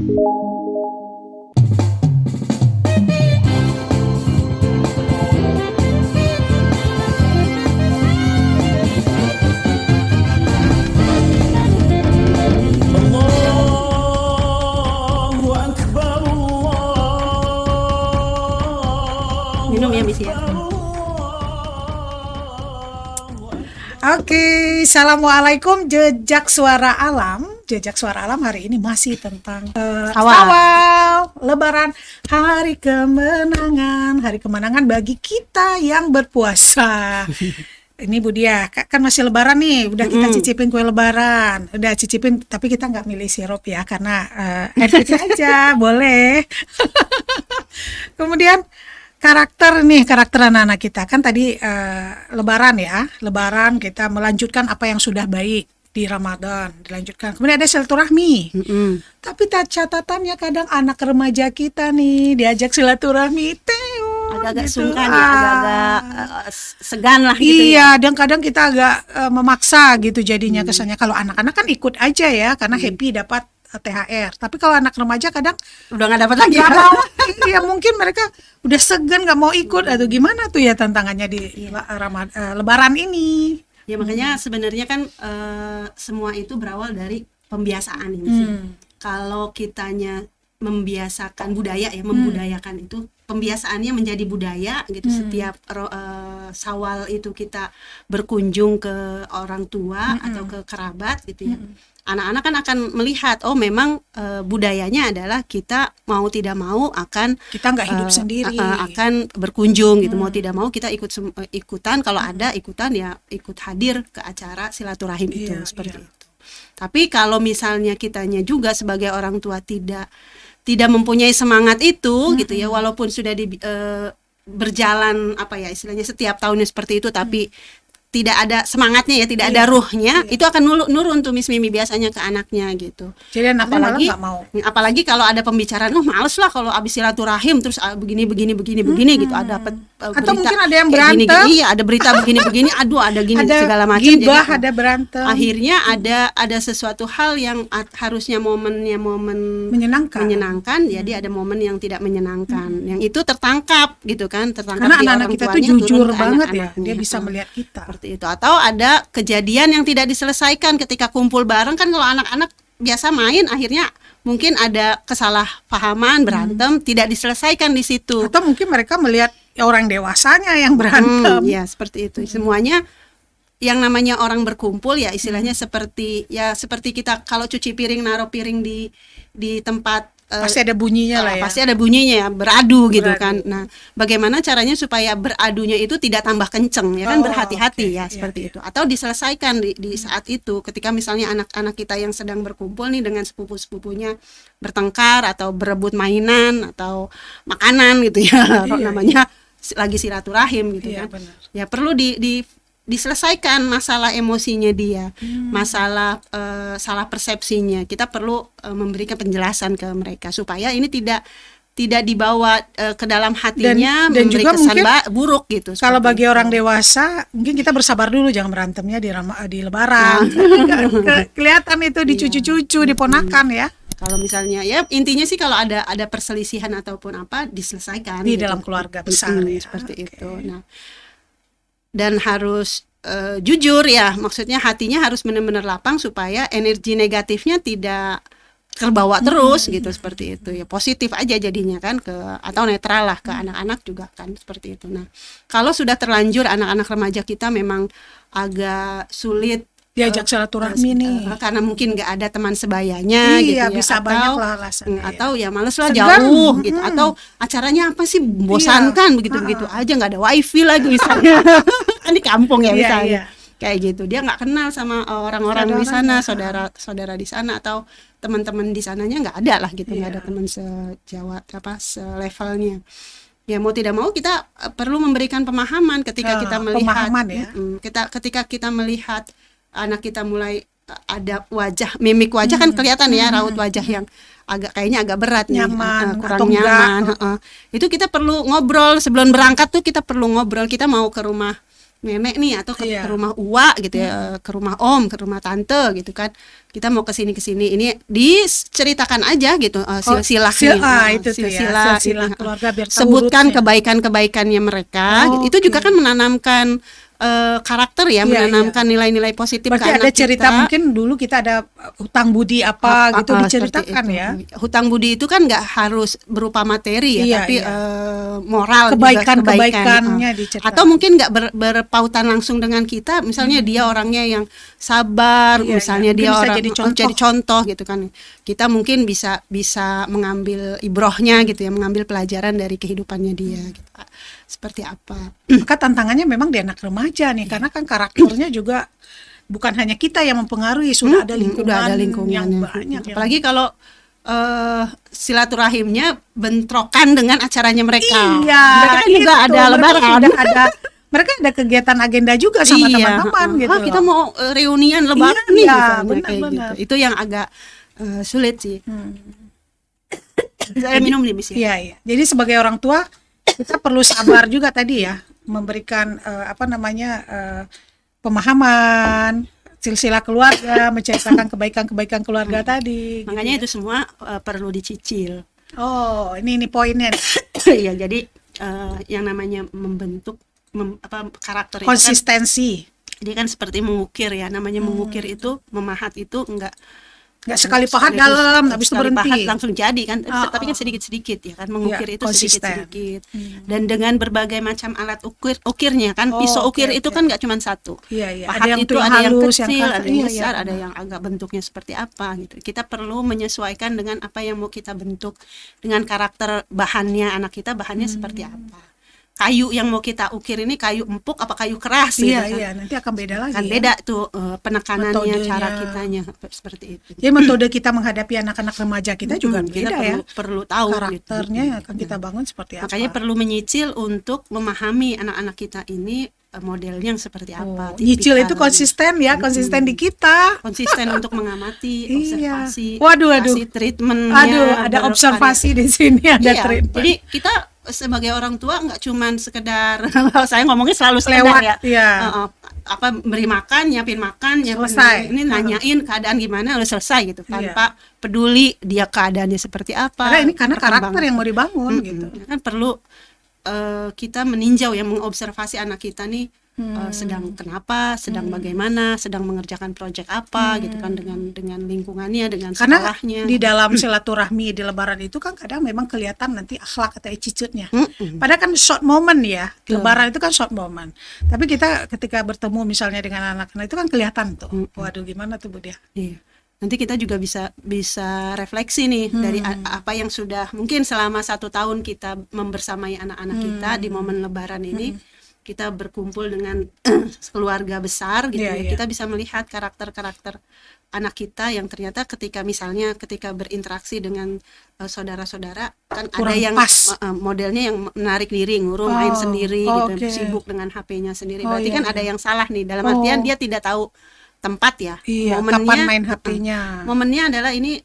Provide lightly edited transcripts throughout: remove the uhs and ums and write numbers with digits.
Minum ya Miss ya. Oke, Assalamualaikum Jejak Suara Alam. Jejak Suara Alam hari ini masih tentang awal Lebaran, hari kemenangan bagi kita yang berpuasa. Ini Bu Dia, kan masih Lebaran nih, udah kita cicipin kue Lebaran, udah cicipin, tapi kita nggak milih sirup ya, karena air putih aja, boleh. Kemudian karakter anak-anak kita kan tadi Lebaran ya, Lebaran kita melanjutkan apa yang sudah baik di Ramadan, dilanjutkan. Kemudian ada silaturahmi. Tapi catatannya kadang anak remaja kita nih diajak silaturahmi, Agak-agak gitu. sungkan ya, agak-agak segan lah gitu ya. Iya, dan kadang kita agak memaksa gitu jadinya kesannya. Kalau anak-anak kan ikut aja ya, karena happy dapat THR. Tapi kalau anak remaja kadang Udah nggak dapat lagi. nggak mau, ya mungkin mereka udah segan nggak mau ikut atau gimana tuh ya tantangannya di Lebaran ini. Ya makanya sebenarnya kan semua itu berawal dari pembiasaan ini sih. Kalau kitanya membiasakan budaya ya, membudayakan itu, pembiasaannya menjadi budaya gitu. Setiap Syawal itu kita berkunjung ke orang tua atau ke kerabat gitu ya. Anak-anak kan akan melihat, oh memang budayanya adalah kita mau tidak mau akan Kita nggak hidup sendiri. akan berkunjung gitu. Mau tidak mau kita ikutan, kalau ada ikutan ya ikut hadir ke acara silaturahim itu, Iya, seperti iya. itu. Tapi kalau misalnya kitanya juga sebagai orang tua tidak mempunyai semangat itu gitu ya, walaupun sudah berjalan apa ya istilahnya setiap tahunnya seperti itu, tapi tidak ada semangatnya ya, tidak ada ruhnya, itu akan nurun tuh Miss Mimi biasanya ke anaknya gitu. Jadi anaknya malah nggak mau. Apalagi kalau ada pembicaraan, males lah kalau abis silaturahim terus begini gitu, ada Atau berita mungkin ada yang kayak gini, berantem. iya ada berita begini, aduh ada gini Ada segala macam. gibah, Jadi, ada berantem. akhirnya ada sesuatu hal yang harusnya momen menyenangkan, jadi ada momen yang tidak menyenangkan, yang itu tertangkap gitu kan, Karena di anak-anak orang kita tuh tuanya, jujur turun ke banget ya, anak-anaknya. dia bisa melihat kita. Seperti itu. Atau ada kejadian yang tidak diselesaikan ketika kumpul bareng kan, kalau anak-anak biasa main akhirnya mungkin ada kesalahpahaman, berantem, tidak diselesaikan di situ. Atau mungkin mereka melihat orang dewasanya yang berantem. Ya seperti itu. Semuanya yang namanya orang berkumpul ya istilahnya seperti kita kalau cuci piring, naruh piring di tempat Pasti ada bunyinya lah ya. pasti ada bunyinya ya, beradu gitu kan. Nah, bagaimana caranya supaya beradunya itu tidak tambah kenceng ya kan, berhati-hati ya seperti itu. Atau diselesaikan di saat itu, ketika misalnya anak-anak kita yang sedang berkumpul nih dengan sepupu-sepupunya bertengkar atau berebut mainan atau makanan gitu ya, namanya lagi silaturahim gitu kan. Benar. Ya perlu diselesaikan masalah emosinya dia, masalah salah persepsinya. Kita perlu memberikan penjelasan ke mereka supaya ini tidak dibawa ke dalam hatinya, dan memberi juga kesan mungkin buruk gitu. Kalau bagi itu. orang dewasa, mungkin kita bersabar dulu, jangan berantemnya di Lebaran. Kelihatan itu di cucu-cucu, di ponakan ya. Kalau misalnya ya intinya sih kalau ada perselisihan ataupun apa diselesaikan Di gitu. dalam keluarga besar ya. Seperti itu. Nah, dan harus jujur ya, maksudnya hatinya harus benar-benar lapang supaya energi negatifnya tidak terbawa terus gitu, seperti itu ya, positif aja jadinya kan atau netral lah ke anak-anak juga kan, seperti itu. Nah, kalau sudah terlanjur anak-anak remaja kita memang agak sulit Diajak silaturahmi nih. karena mungkin nggak ada teman sebayanya gitu ya, bisa banyak lah alasannya. atau ya males lah Segan. jauh gitu, atau acaranya apa sih membosankan begitu aja, nggak ada wifi lagi misalnya kan di kampung ya misalnya kayak gitu, dia nggak kenal sama orang-orang di sana, saudara di sana atau teman-teman di sananya nggak ada lah gitu, nggak ada teman selevelnya. Ya mau tidak mau kita perlu memberikan pemahaman ketika kita melihat ketika kita melihat anak kita mulai ada mimik wajah kan kelihatan ya, raut wajah yang kayaknya agak berat nih, kurang nyaman. Itu kita perlu ngobrol sebelum berangkat tuh, kita perlu ngobrol, kita mau ke rumah nenek nih atau ke Iya. rumah uwa gitu ya, ke rumah om, ke rumah tante gitu kan. Kita mau ke sini ini diceritakan aja gitu silsilah itu tuh ya, silsilah gitu. keluarga biar tahu Sebutkan rootnya. kebaikan-kebaikannya mereka gitu. Itu juga kan menanamkan karakter ya, Iya, menanamkan nilai-nilai positif Berarti ke ada anak cerita kita. mungkin dulu kita ada hutang budi apa gitu diceritakan Seperti ya. itu. Hutang budi itu kan nggak harus berupa materi ya, Iya, tapi iya. moral Kebaikan-kebaikannya juga, diceritakan. atau mungkin nggak berpautan langsung dengan kita, misalnya dia orangnya yang sabar, Iya, misalnya iya. dia Mungkin bisa orang jadi contoh. gitu kan. Kita mungkin bisa mengambil ibrohnya gitu ya, mengambil pelajaran dari kehidupannya dia gitu. Seperti apa? Maka tantangannya memang di anak remaja nih, karena kan karakternya juga bukan hanya kita yang mempengaruhi, sudah ada lingkungan yang banyak. Apalagi kalau silaturahimnya bentrokan dengan acaranya mereka. Iya, Mereka kan juga ada lebaran. Mereka ada kegiatan agenda juga sama teman-teman gitu. Kita mau reunian lebaran Iya, nih misalnya, kayak benar-benar. gitu. Itu yang agak sulit sih. Saya minum nih Miss. Iya, iya. Jadi sebagai orang tua kita perlu sabar juga tadi ya, memberikan pemahaman, silsilah keluarga, menceritakan kebaikan-kebaikan keluarga tadi. Makanya gitu itu semua perlu dicicil. Oh, ini poinnya. Iya, jadi yang namanya membentuk karakter itu kan, Konsistensi. dia kan seperti mengukir ya. Namanya mengukir itu, memahat itu enggak Sekali pahat dalam, habis itu sekali berhenti. pahat langsung jadi kan, tapi kan sedikit-sedikit ya kan, mengukir Ya, itu konsisten. sedikit-sedikit. Dan dengan berbagai macam alat ukirnya kan, pisau ukir itu kan nggak cuma satu. Iya, iya. Pahat Ada yang itu ada yang halus, kecil, yang ada yang iya, besar, iya. ada yang agak bentuknya seperti apa gitu. Kita perlu menyesuaikan dengan apa yang mau kita bentuk, dengan karakter bahannya anak kita, bahannya seperti apa. Kayu yang mau kita ukir ini kayu empuk apa kayu keras gitu Iya, kan. iya, nanti akan beda lagi. Kan ya. beda tuh penekanannya, Metodenya. cara kitanya seperti itu. Jadi metode kita menghadapi anak-anak remaja kita juga kita beda ya. perlu tahu Karakternya gitu. yang akan kita bangun seperti apa. Makanya perlu menyicil untuk memahami anak-anak kita ini modelnya yang seperti apa. Nyicil itu tipikalnya. konsisten ya, konsisten di kita. Konsisten untuk mengamati, Iya. observasi, Waduh. kasih treatmentnya. Ada observasi di sini, ada Iya, treatment. jadi kita sebagai orang tua nggak cuman sekedar saya ngomongnya selalu sekedar Lewat, ya, iya. beri makan, nyiapin makan, Selesai. ini nanyain keadaan gimana, udah selesai gitu, tanpa peduli dia keadaannya seperti apa. Karena karakter yang mau dibangun gitu. Kan perlu kita meninjau ya, mengobservasi anak kita nih sedang kenapa, sedang bagaimana, sedang mengerjakan proyek apa gitu kan, dengan lingkungannya, dengan Karena sekolahnya. di dalam silaturahmi di lebaran itu kan kadang memang kelihatan nanti akhlak atau attitude-nya. Padahal kan short moment ya. Lebaran itu kan short moment. Tapi kita ketika bertemu misalnya dengan anak-anak itu kan kelihatan tuh. Waduh, gimana tuh Bu Dia? Iya. Nanti kita juga bisa refleksi nih dari apa yang sudah mungkin selama 1 tahun kita membersamai anak-anak kita di momen Lebaran ini. Kita berkumpul dengan keluarga besar gitu ya. Kita bisa melihat karakter-karakter anak kita yang ternyata ketika berinteraksi dengan saudara-saudara kan Kurang ada yang pas. modelnya yang menarik diri, ngurung, main sendiri gitu, sibuk dengan HP-nya sendiri. Berarti kan ada yang salah nih, dalam artian dia tidak tahu tempat ya. Iya, kapan main HP-nya. Momennya adalah ini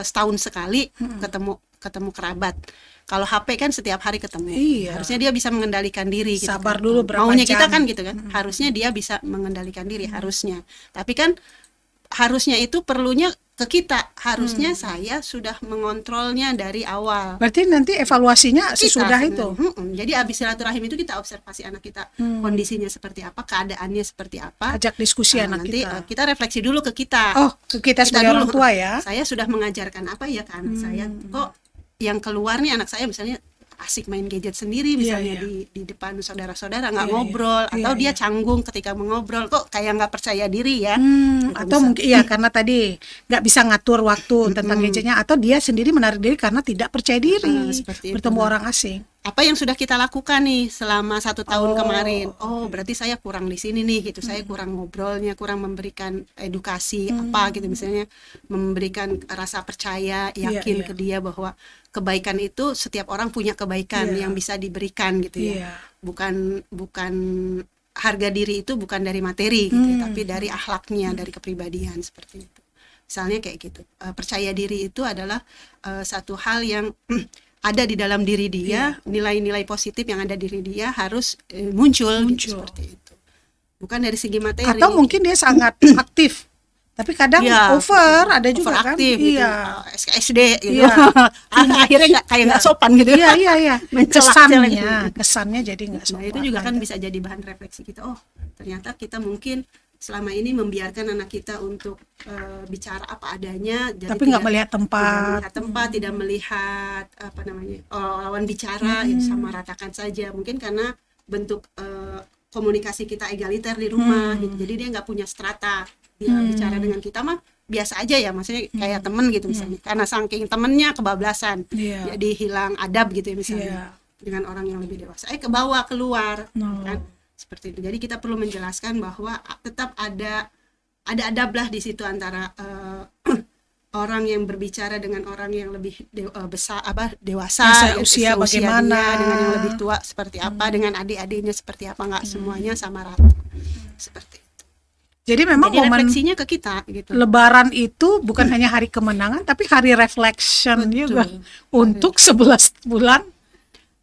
setahun sekali ketemu kerabat. Kalau HP kan setiap hari ketemu. Iya. Harusnya dia bisa mengendalikan diri gitu. Sabar kan. dulu berapa Maunya jam. kita kan gitu kan. Harusnya dia bisa mengendalikan diri, harusnya. Tapi kan harusnya itu perlunya ke kita. Harusnya saya sudah mengontrolnya dari awal. Berarti nanti evaluasinya sesudah itu. Jadi abis silaturahim itu kita observasi anak kita, kondisinya seperti apa, keadaannya seperti apa. Ajak diskusi anak nanti kita. kita refleksi dulu ke kita. Oh, ke kita sebagai orang tua ya. Saya sudah mengajarkan apa ya ke anak saya. Kok yang keluar nih anak saya misalnya asik main gadget sendiri misalnya di depan saudara-saudara, nggak ngobrol, atau dia canggung ketika mengobrol, kok kayak nggak percaya diri ya. Atau mungkin karena tadi nggak bisa ngatur waktu tentang gadgetnya, atau dia sendiri menarik diri karena tidak percaya diri seperti bertemu itu. orang asing. Apa yang sudah kita lakukan nih selama 1 tahun kemarin? Berarti saya kurang di sini nih gitu. Saya kurang ngobrolnya, kurang memberikan edukasi apa gitu, misalnya memberikan rasa percaya, yakin ke dia bahwa kebaikan itu setiap orang punya kebaikan yang bisa diberikan gitu ya. Bukan harga diri itu bukan dari materi gitu ya, tapi dari akhlaknya, dari kepribadian seperti itu. Misalnya kayak gitu. Percaya diri itu adalah satu hal yang ada di dalam diri dia, nilai-nilai positif yang ada di diri dia harus muncul. Gitu, seperti itu. Bukan dari segi materi. Atau mungkin dia sangat aktif, tapi kadang ada juga overaktif, kan, gitu. iya, SKSD gitu. Akhirnya nggak sopan gitu. Iya. kesannya jadi nggak sopan. Nah, itu juga kan bisa jadi bahan refleksi kita. Oh, ternyata kita mungkin selama ini membiarkan anak kita untuk bicara apa adanya, jadi tapi nggak melihat tempat, tidak melihat lawan bicara, itu sama ratakan saja. Mungkin karena bentuk komunikasi kita egaliter di rumah, gitu. Jadi dia nggak punya strata. Dia bicara dengan kita mah biasa aja ya, maksudnya kayak temen gitu misalnya. Karena saking temennya kebablasan, jadi hilang adab gitu ya misalnya. Dengan orang yang lebih dewasa, kebawa keluar, kan? Seperti itu. Jadi kita perlu menjelaskan bahwa tetap ada adab lah di situ antara orang yang berbicara dengan orang yang lebih dewasa, usia bagaimana, dengan yang lebih tua seperti apa, dengan adik-adiknya seperti apa, nggak semuanya sama rata. Seperti itu. Jadi memang momen refleksinya ke kita gitu. Lebaran itu bukan hanya hari kemenangan, tapi hari reflection juga untuk 11 bulan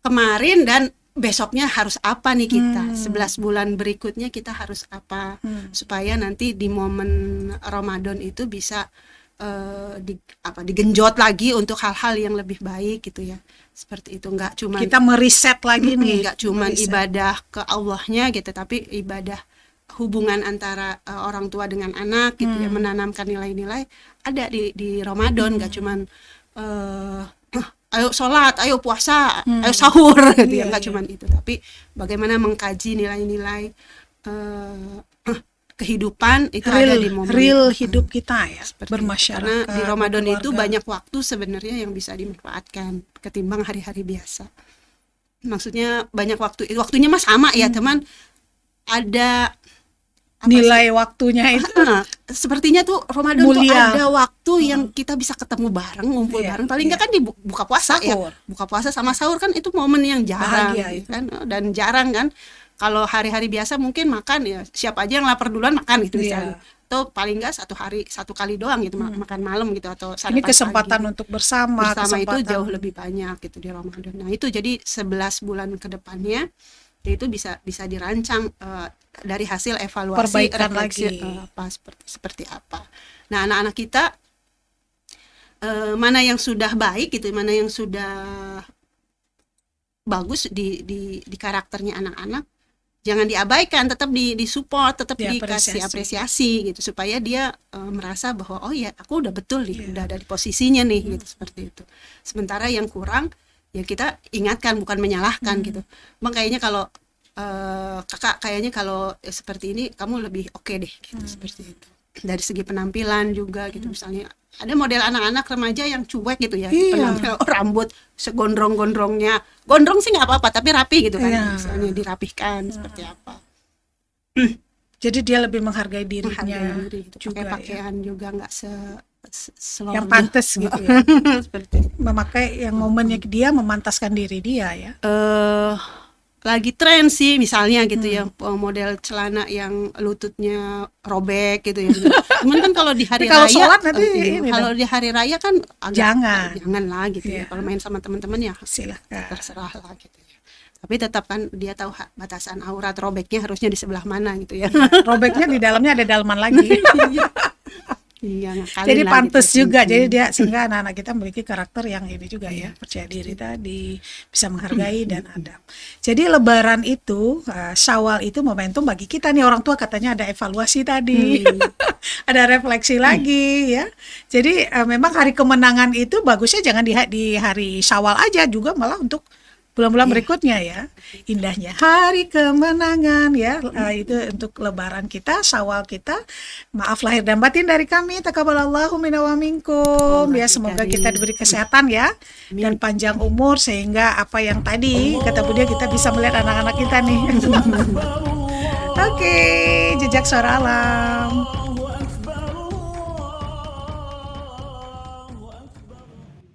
kemarin dan besoknya harus apa nih kita, 11 bulan berikutnya kita harus apa, supaya nanti di momen Ramadan itu bisa digenjot lagi untuk hal-hal yang lebih baik gitu ya. Seperti itu, nggak cuma kita meriset lagi nih, nggak cuma ibadah ke Allahnya gitu, tapi ibadah hubungan antara orang tua dengan anak gitu ya, menanamkan nilai-nilai ada di Ramadan, nggak cuman ayo sholat, ayo puasa, ayo sahur gitu ya, nggak cuman itu, tapi bagaimana mengkaji nilai-nilai kehidupan itu ada di momen real hidup kita ya, bermasyarakat. Karena di Ramadan itu banyak waktu sebenarnya yang bisa dimanfaatkan ketimbang hari-hari biasa. Maksudnya banyak waktunya mah sama ya teman, ada nilai waktunya itu sepertinya tuh Ramadan tuh ada waktu yang kita bisa ketemu bareng, ngumpul bareng, paling nggak kan di buka puasa sahur. Ya buka puasa sama sahur kan itu momen yang jarang kan, dan jarang kan. Kalau hari-hari biasa mungkin makan ya siapa aja yang lapar duluan makan gitu misalnya, atau paling nggak satu kali doang gitu makan malam gitu, atau ini kesempatan pagi. Untuk bersama itu jauh lebih banyak gitu di Ramadan. Nah itu jadi 11 bulan ke depannya itu bisa dirancang dari hasil evaluasi, perbaikan refleksi, lagi seperti apa. Nah anak-anak kita mana yang sudah baik gitu, mana yang sudah bagus di karakternya anak-anak, jangan diabaikan, tetap disupport, tetap dikasih apresiasi gitu, supaya dia merasa bahwa oh ya aku udah betul nih, udah ada di posisinya nih gitu, seperti itu. Sementara yang kurang ya kita ingatkan, bukan menyalahkan gitu. Bang kayaknya kalau kakak kayaknya kalau seperti ini kamu lebih oke deh gitu, seperti itu. Dari segi penampilan juga gitu, misalnya ada model anak-anak remaja yang cuek gitu ya, penampilan rambut segondrong-gondrongnya, gondrong sih nggak apa-apa tapi rapi gitu kan, misalnya dirapihkan seperti apa. Jadi dia lebih menghargai dirinya, gitu. Pakai pakaian juga nggak yang pantas gitu ya. Seperti memakai yang momennya dia memantaskan diri dia ya. Lagi tren sih misalnya gitu ya, model celana yang lututnya robek gitu ya. Cuman kan kalau di hari raya, kalau di hari raya kan agak jangan lah gitu ya. Kalau main sama teman-teman ya silahkan, terserah lah gitu ya. Tapi tetap kan dia tahu batasan aurat robeknya harusnya di sebelah mana gitu ya. Robeknya di dalamnya ada dalaman lagi. Jadi pantas gitu juga, jadi dia sehingga anak-anak kita memiliki karakter yang ini juga ya, percaya diri tadi, bisa menghargai dan adab. Jadi Lebaran itu, Syawal itu momentum bagi kita nih orang tua, katanya ada evaluasi tadi, ada refleksi lagi ya. Jadi memang hari kemenangan itu bagusnya jangan di hari Syawal aja, juga malah untuk bulan-bulan berikutnya ya. Indahnya hari kemenangan ya, itu untuk Lebaran kita, Syawal kita. Maaf lahir dan batin dari kami, taqabbalallahu minna wa minkum ya, semoga kita diberi kesehatan ya dan panjang umur, sehingga apa yang tadi kata Budia, kita bisa melihat anak-anak kita nih. Oke, Jejak Suara Alam.